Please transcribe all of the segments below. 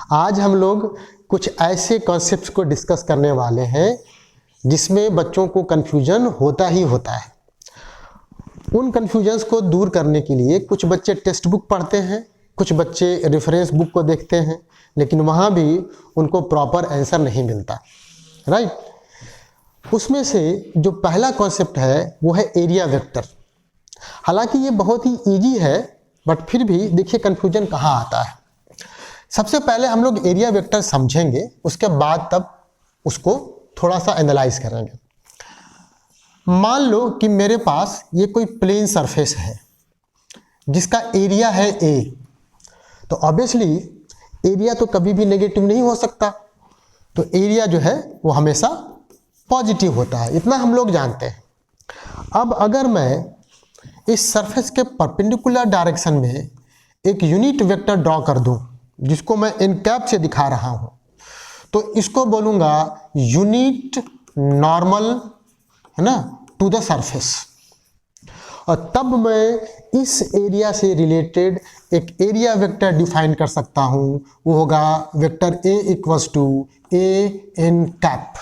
आज हम लोग कुछ ऐसे कॉन्सेप्ट्स को डिस्कस करने वाले हैं जिसमें बच्चों को कन्फ्यूजन होता ही होता है। उन कन्फ्यूजन्स को दूर करने के लिए कुछ बच्चे टेक्स्ट बुक पढ़ते हैं, कुछ बच्चे रेफरेंस बुक को देखते हैं, लेकिन वहाँ भी उनको प्रॉपर आंसर नहीं मिलता, राइट। उसमें से जो पहला कॉन्सेप्ट है वो है एरिया वेक्टर। हालांकि ये बहुत ही इजी है, बट फिर भी देखिए कन्फ्यूजन कहाँ आता है। सबसे पहले हम लोग एरिया वेक्टर समझेंगे, उसके बाद तब उसको थोड़ा सा एनालाइज करेंगे। मान लो कि मेरे पास ये कोई प्लेन सरफेस है जिसका एरिया है ए, तो ऑब्वियसली एरिया तो कभी भी नेगेटिव नहीं हो सकता, तो एरिया जो है वो हमेशा पॉजिटिव होता है, इतना हम लोग जानते हैं। अब अगर मैं इस सरफेस के परपेंडिकुलर डायरेक्शन में एक यूनिट वेक्टर ड्रॉ कर दूं, जिसको मैं इन कैप से दिखा रहा हूं, तो इसको बोलूंगा यूनिट नॉर्मल, है ना, टू द सरफेस। और तब मैं इस एरिया से रिलेटेड एक एरिया वेक्टर डिफाइन कर सकता हूं, वो होगा vector A equals to A in cap.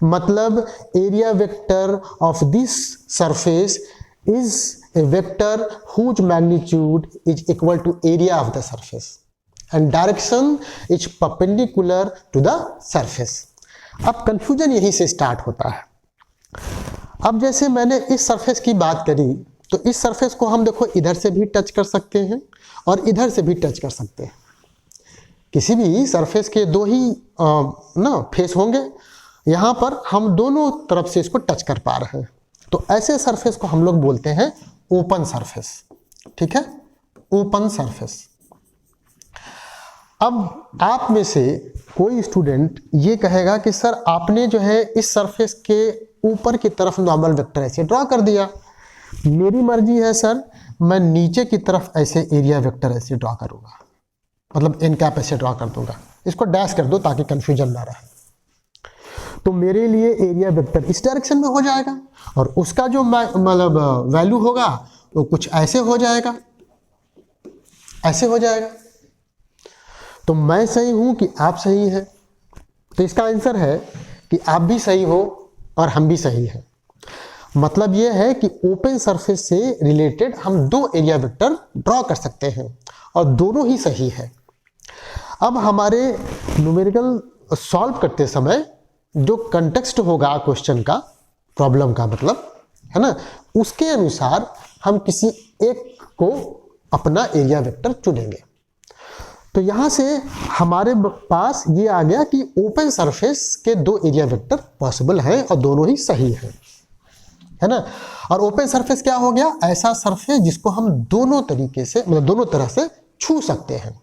मतलब area vector of this surface is a vector whose magnitude is equal to area of the surface and direction is perpendicular to the surface। अब confusion यहीं से start होता है। अब जैसे मैंने इस सरफेस की बात करी, तो इस सरफेस को हम देखो इधर से भी टच कर सकते हैं और इधर से भी टच कर सकते हैं। किसी भी सरफेस के दो ही फेस होंगे, यहाँ पर हम दोनों तरफ से इसको टच कर पा रहे हैं, तो ऐसे सरफेस को हम लोग बोलते हैं ओपन सरफेस। ठीक है, ओपन सरफेस। अब आप में से कोई स्टूडेंट ये कहेगा कि सर आपने जो है इस सरफेस के ऊपर की तरफ नॉर्मल वेक्टर ऐसे ड्रॉ कर दिया, मेरी मर्जी है सर मैं नीचे की तरफ ऐसे एरिया वेक्टर ऐसे ड्रॉ करूंगा, मतलब एन कैप ऐसे ड्रॉ कर दूंगा। इसको डैश कर दो ताकि कंफ्यूजन ना रहे। तो मेरे लिए एरिया वेक्टर इस डायरेक्शन में हो जाएगा और उसका जो मतलब वैल्यू होगा वो कुछ ऐसे हो जाएगा, ऐसे हो जाएगा। तो मैं सही हूं कि आप सही हैं? तो इसका आंसर है कि आप भी सही हो और हम भी सही हैं। मतलब ये है कि ओपन सरफेस से रिलेटेड हम दो एरिया वेक्टर ड्रॉ कर सकते हैं और दोनों ही सही है। अब हमारे न्यूमेरिकल सॉल्व करते समय जो कंटेक्स्ट होगा क्वेश्चन का, प्रॉब्लम का मतलब, है ना, उसके अनुसार हम किसी एक को अपना एरिया वेक्टर चुनेंगे। तो यहाँ से हमारे पास ये आ गया कि ओपन सरफेस के दो एरिया वेक्टर पॉसिबल हैं और दोनों ही सही हैं, है ना। और ओपन सरफेस क्या हो गया? ऐसा सरफेस जिसको हम दोनों तरीके से, मतलब दोनों तरह से छू सकते हैं।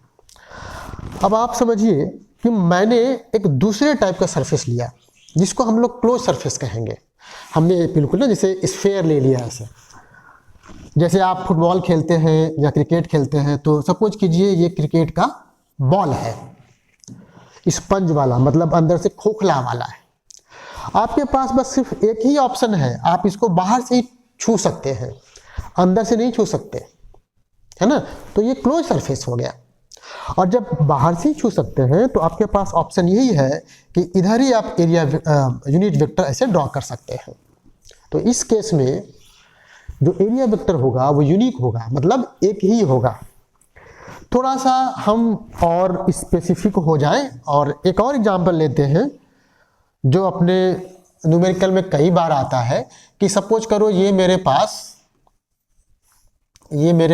अब आप समझिए कि मैंने एक दूसरे टाइप का सरफेस लिया जिसको हम लोग क्लोज सरफेस कहेंगे। हमने बिल्कुल ना जैसे स्फेयर ले लिया ऐसे, जैसे आप फुटबॉल खेलते हैं या क्रिकेट खेलते हैं, तो सपोज कीजिए ये क्रिकेट का बॉल है, स्पंज वाला, मतलब अंदर से खोखला वाला है। आपके पास बस सिर्फ एक ही ऑप्शन है, आप इसको बाहर से ही छू सकते हैं, अंदर से नहीं छू सकते, है ना। तो ये क्लोज सरफेस हो गया। और जब बाहर से ही छू सकते हैं तो आपके पास ऑप्शन यही है कि इधर ही आप एरिया यूनिट वेक्टर ऐसे ड्रॉ कर सकते हैं। तो इस केस में जो एरिया वेक्टर होगा वो यूनिक होगा, मतलब एक ही होगा। थोड़ा सा हम और स्पेसिफिक हो जाएं और एक और एग्जांपल लेते हैं जो अपने न्यूमेरिकल में कई बार आता है कि सपोज करो ये मेरे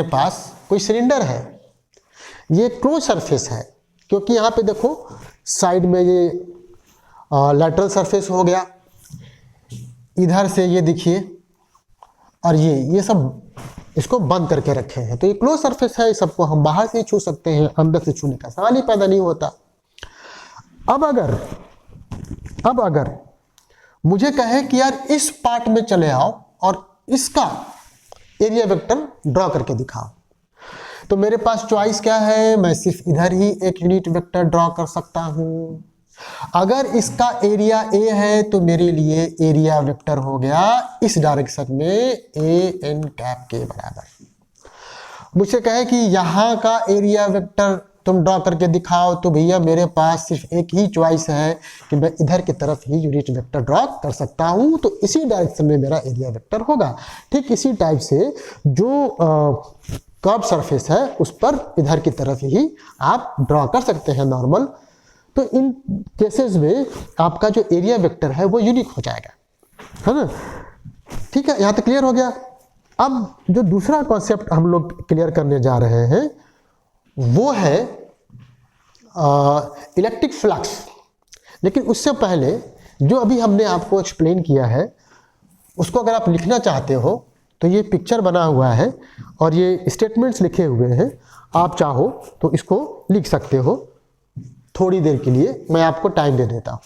पास कोई सिलेंडर है, ये क्लोज सरफेस है क्योंकि यहाँ पे देखो साइड में ये लैटरल सरफेस हो गया, इधर से ये देखिए, और ये सब इसको बंद करके रखे हैं, तो ये क्लोज सरफेस है, सबको हम बाहर से ही छू सकते हैं, अंदर से छूने का सवाल ही पैदा नहीं होता। अब अगर मुझे कहे कि यार इस पार्ट में चले आओ और इसका एरिया वेक्टर ड्रॉ करके दिखाओ, तो मेरे पास चॉइस क्या है? मैं सिर्फ इधर ही एक यूनिट वेक्टर ड्रॉ कर सकता हूं। अगर इसका एरिया ए है तो मेरे लिए एरिया वेक्टर हो गया इस डायरेक्शन में ए एन कैप के बराबर। मुझसे कहे कि यहाँ का एरिया वेक्टर तुम ड्रॉ करके दिखाओ, तो भैया मेरे पास सिर्फ एक ही चॉइस है कि मैं इधर की तरफ ही यूनिट वेक्टर ड्रॉ कर सकता हूँ, तो इसी डायरेक्शन में मेरा एरिया वेक्टर होगा। ठीक इसी टाइप से जो कर्व सरफेस है उस पर इधर की तरफ ही आप ड्रॉ कर सकते हैं नॉर्मल। तो इन केसेस में आपका जो एरिया वेक्टर है वो यूनिक हो जाएगा, है ना। ठीक है, यहाँ तक क्लियर हो गया। अब जो दूसरा कॉन्सेप्ट हम लोग क्लियर करने जा रहे हैं वो है इलेक्ट्रिक फ्लक्स। लेकिन उससे पहले जो अभी हमने आपको एक्सप्लेन किया है उसको अगर आप लिखना चाहते हो तो ये पिक्चर बना हुआ है और ये स्टेटमेंट्स लिखे हुए हैं, आप चाहो तो इसको लिख सकते हो। थोड़ी देर के लिए मैं आपको टाइम दे देता हूँ।